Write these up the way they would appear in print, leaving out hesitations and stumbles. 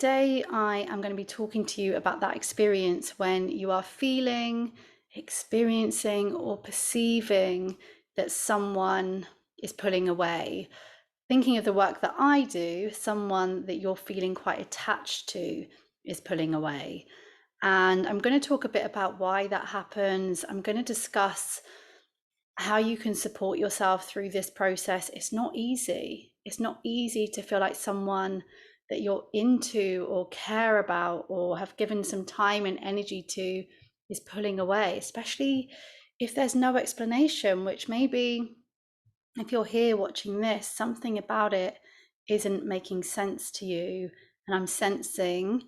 today I am going to be talking to you about that experience when you are feeling, experiencing, or perceiving that someone is pulling away. Thinking of the work that I do, someone that you're feeling quite attached to is pulling away. And I'm going to talk a bit about why that happens. I'm going to discuss how you can support yourself through this process. It's not easy. It's not easy to feel like someone that you're into or care about or have given some time and energy to is pulling away, especially if there's no explanation, which maybe if you're here watching this, something about it isn't making sense to you. And I'm sensing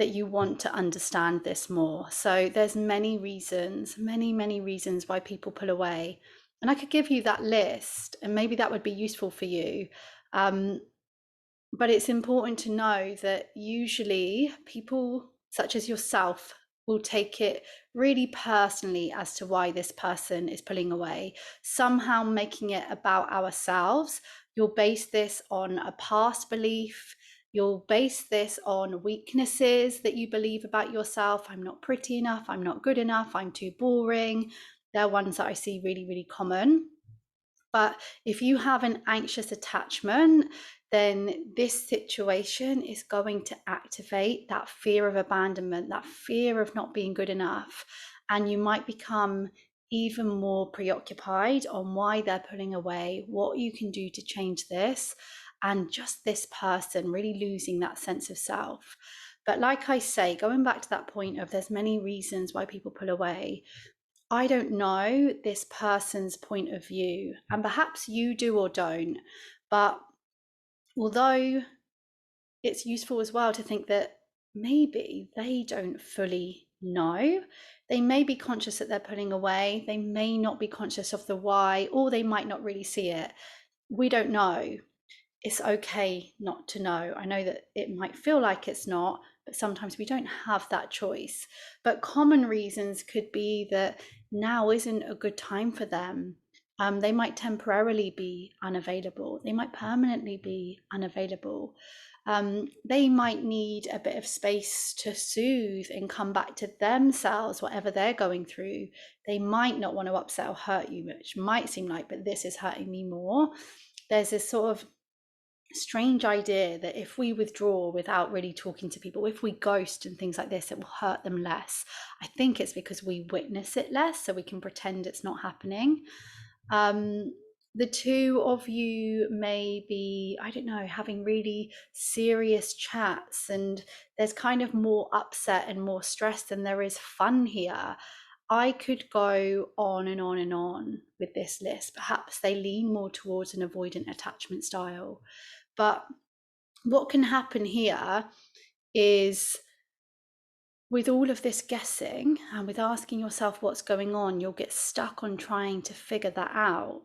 that you want to understand this more. So there's many reasons, many reasons why people pull away. And I could give you that list and maybe that would be useful for you. But it's important to know that usually people such as yourself will take it really personally as to why this person is pulling away, somehow making it about ourselves. You'll base this on a past belief. You'll base this on weaknesses that you believe about yourself. I'm not pretty enough. I'm not good enough. I'm too boring. They're ones that I see really common. But if you have an anxious attachment, then this situation is going to activate that fear of abandonment, that fear of not being good enough. And you might become even more preoccupied on why they're pulling away, what you can do to change this, and just this person really losing that sense of self. But like I say, going back to that point of there's many reasons why people pull away, I don't know this person's point of view, and perhaps you do or don't, but although it's useful as well to think that maybe they don't fully know, they may be conscious that they're pulling away, they may not be conscious of the why, or they might not really see it. We don't know. It's okay not to know. I know that it might feel like it's not, but sometimes we don't have that choice. But common reasons could be that now isn't a good time for them. They might temporarily be unavailable. They might permanently be unavailable. They might need a bit of space to soothe and come back to themselves, whatever they're going through. They might not want to upset or hurt you, which might seem like, but this is hurting me more. There's this sort of strange idea that if we withdraw without really talking to people, if we ghost and things like this, it will hurt them less. I think it's because we witness it less, so we can pretend it's not happening. The two of you may be, I don't know, having really serious chats, and there's kind of more upset and more stress than there is fun here. I could go on and on and on with this list. Perhaps they lean more towards an avoidant attachment style. But what can happen here is with all of this guessing and with asking yourself what's going on, you'll get stuck on trying to figure that out,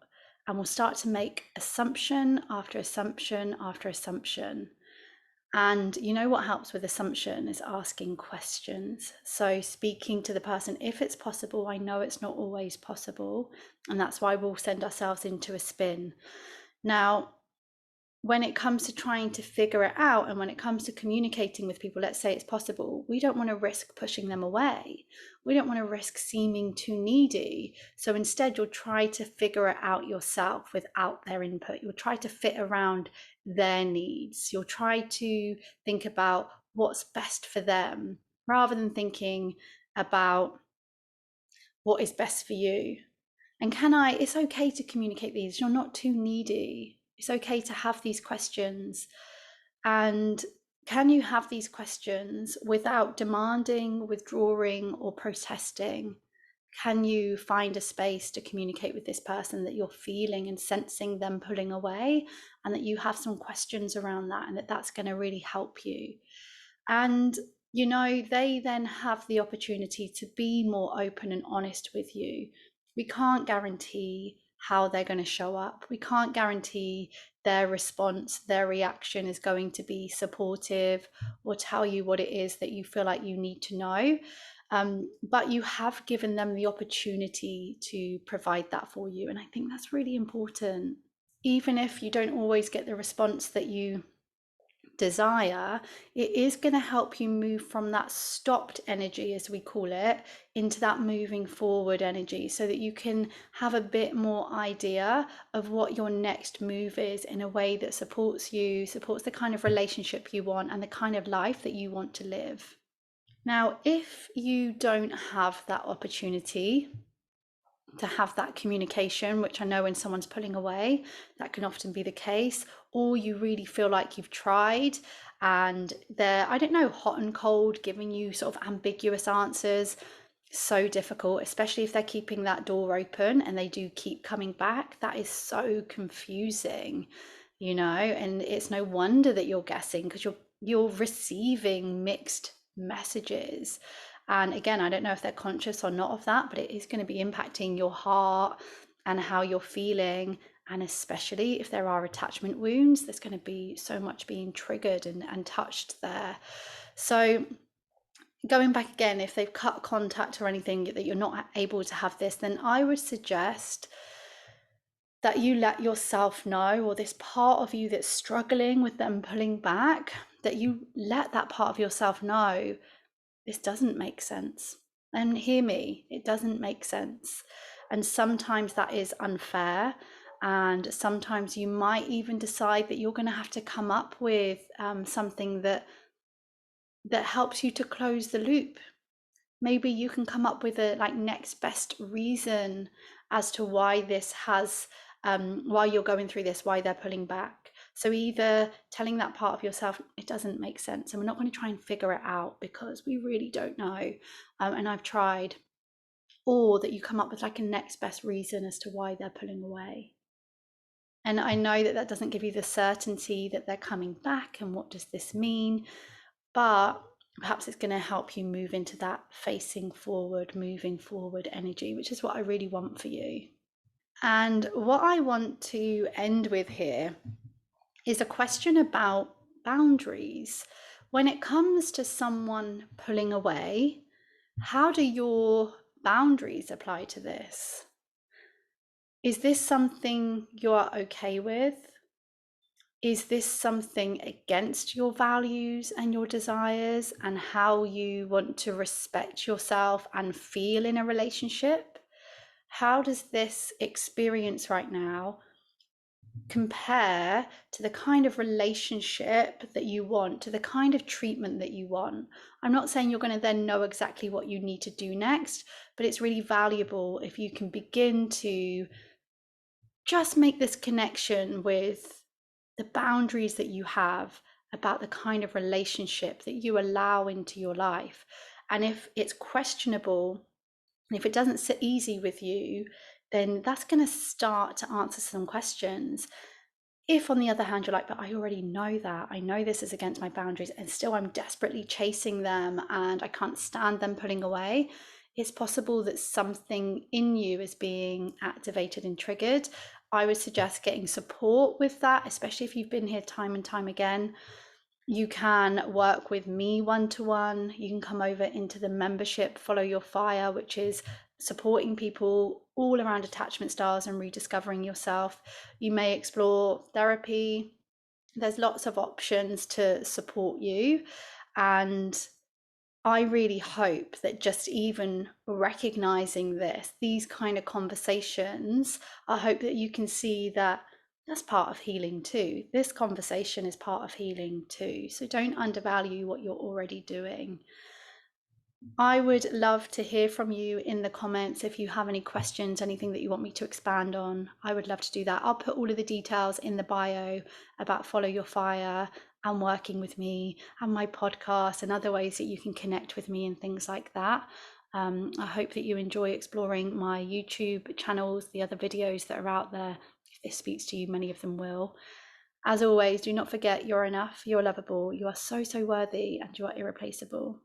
and we'll start to make assumption after assumption after assumption. And you know what helps with assumption is asking questions. So speaking to the person, if it's possible. I know it's not always possible, and that's why we'll send ourselves into a spin. Now, when it comes to trying to figure it out and when it comes to communicating with people, let's say it's possible, we don't want to risk pushing them away. We don't want to risk seeming too needy. So instead, you'll try to figure it out yourself without their input. You'll try to fit around their needs. You'll try to think about what's best for them rather than thinking about what is best for you. And it's okay to communicate these. You're not too needy. It's okay to have these questions. And can you have these questions without demanding, withdrawing, or protesting? Can you find a space to communicate with this person that you're feeling and sensing them pulling away, and that you have some questions around that, and that's going to really help you? And you know, they then have the opportunity to be more open and honest with you. We can't guarantee how they're going to show up. We can't guarantee their response, their reaction is going to be supportive or tell you what it is that you feel like you need to know. But you have given them the opportunity to provide that for you. And I think that's really important. Even if you don't always get the response that you desire, it is going to help you move from that stopped energy, as we call it, into that moving forward energy, so that you can have a bit more idea of what your next move is in a way that supports you, supports the kind of relationship you want and the kind of life that you want to live. Now, if you don't have that opportunity to have that communication, which I know when someone's pulling away, that can often be the case, or you really feel like you've tried and they're, I don't know, hot and cold, giving you sort of ambiguous answers, so difficult, especially if they're keeping that door open and they do keep coming back. That is so confusing, you know, and it's no wonder that you're guessing, because you're receiving mixed messages. And again, I don't know if they're conscious or not of that, but it is going to be impacting your heart and how you're feeling. And especially if there are attachment wounds, there's going to be so much being triggered and touched there. So going back again, if they've cut contact or anything, that you're not able to have this, then I would suggest that you let yourself know, or this part of you that's struggling with them pulling back, that you let that part of yourself know, this doesn't make sense. And hear me, it doesn't make sense. And sometimes that is unfair. And sometimes you might even decide that you're going to have to come up with something that helps you to close the loop. Maybe you can come up with a next best reason as to why this has, why you're going through this, why they're pulling back. So either telling that part of yourself, it doesn't make sense, and we're not going to try and figure it out because we really don't know, and I've tried, or that you come up with a next best reason as to why they're pulling away. And I know that doesn't give you the certainty that they're coming back and what does this mean, but perhaps it's going to help you move into that facing forward, moving forward energy, which is what I really want for you. And what I want to end with here is a question about boundaries. When it comes to someone pulling away, how do your boundaries apply to this? Is this something you're okay with? Is this something against your values and your desires and how you want to respect yourself and feel in a relationship? How does this experience right now compare to the kind of relationship that you want, to the kind of treatment that you want? I'm not saying you're going to then know exactly what you need to do next, but it's really valuable if you can begin to just make this connection with the boundaries that you have about the kind of relationship that you allow into your life. And if it's questionable, if it doesn't sit easy with you, then that's going to start to answer some questions. If on the other hand you're like, but I already know that, I know this is against my boundaries, and still I'm desperately chasing them and I can't stand them pulling away, it's possible that something in you is being activated and triggered. I would suggest getting support with that, especially if you've been here time and time again. You can work with me one-to-one. You can come over into the membership Follow Your Fire, which is supporting people all around attachment styles and rediscovering yourself. You may explore therapy. There's lots of options to support you. And I really hope that just even recognizing this, these kind of conversations, I hope that you can see that that's part of healing too. This conversation is part of healing too. So don't undervalue what you're already doing. I would love to hear from you in the comments if you have any questions, anything that you want me to expand on. I would love to do that. I'll put all of the details in the bio about Follow Your Fire and working with me and my podcast and other ways that you can connect with me and things like that. I hope that you enjoy exploring my YouTube channels, the other videos that are out there. If this speaks to you, many of them will. As always, do not forget you're enough, you're lovable, you are so, so worthy, and you are irreplaceable.